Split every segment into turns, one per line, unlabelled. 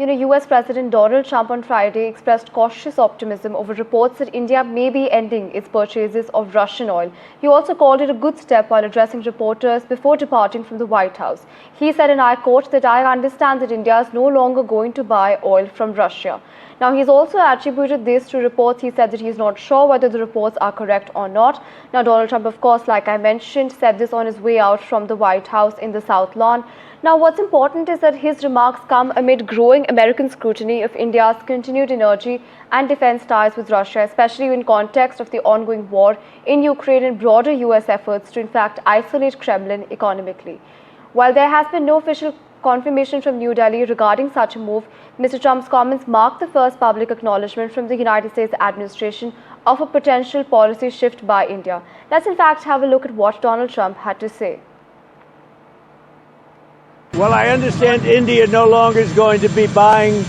US President Donald Trump on Friday expressed cautious optimism over reports that India may be ending its purchases of Russian oil. He also called it a good step while addressing reporters before departing from the White House. He said, and I quote, that I understand that India is no longer going to buy oil from Russia. Now, he's also attributed this to reports. He said that he's not sure whether the reports are correct or not. Now, Donald Trump, of course, like I mentioned, said this on his way out from the White House in the South Lawn. Now, what's important is that his remarks come amid growing American scrutiny of India's continued energy and defense ties with Russia, especially in context of the ongoing war in Ukraine and broader US efforts to, in fact, isolate Kremlin economically. While there has been no official confirmation from New Delhi regarding such a move, Mr. Trump's comments mark the first public acknowledgement from the United States administration of a potential policy shift by India. Let's in fact have a look at what Donald Trump had to say.
Well, I understand India no longer is going to be buying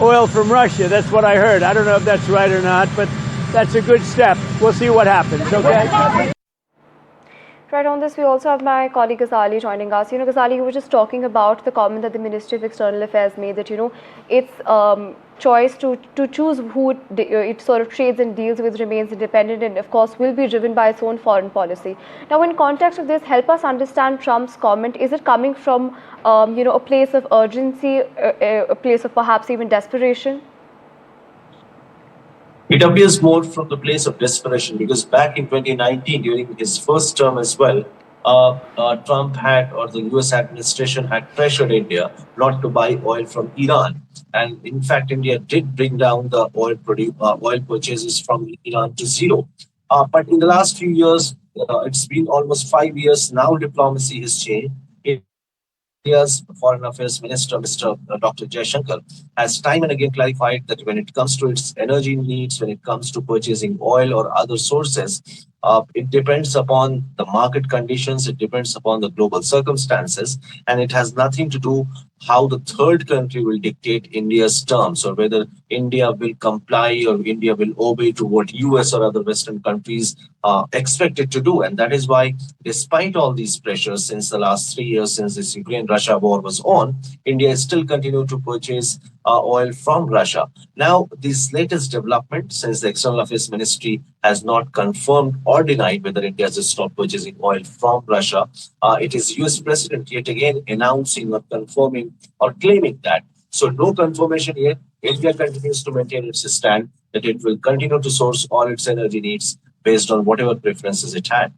oil from Russia. That's what I heard. I don't know if that's right or not, but that's a good step. We'll see what happens, okay?
Right, on this, we also have my colleague Ghazali joining us. Ghazali, you were just talking about the comment that the Ministry of External Affairs made that, its choice to choose who it sort of trades and deals with remains independent and, of course, will be driven by its own foreign policy. Now, in context of this, help us understand Trump's comment. Is it coming from, a place of urgency, a place of perhaps even desperation?
It appears more from the place of desperation because back in 2019, during his first term as well, Trump had, or the US administration had pressured India not to buy oil from Iran. And in fact, India did bring down the oil purchases from Iran to zero. But in the last few years, it's been almost 5 years now, diplomacy has changed. India's Foreign Affairs Minister, Mr. Dr. Jaishankar, has time and again clarified that when it comes to its energy needs, when it comes to purchasing oil or other sources, it depends upon the market conditions, it depends upon the global circumstances, and it has nothing to do how the third country will dictate India's terms or whether India will comply or India will obey to what US or other Western countries expect it to do. And that is why, despite all these pressures since the last 3 years, since this Ukraine-Russia war was on, India is still continuing to purchase oil from Russia. Now, this latest development, since the External Affairs Ministry has not confirmed or denied whether India has stopped purchasing oil from Russia, it is US President yet again announcing or confirming or claiming that. So no confirmation yet. India continues to maintain its stand that it will continue to source all its energy needs based on whatever preferences it had.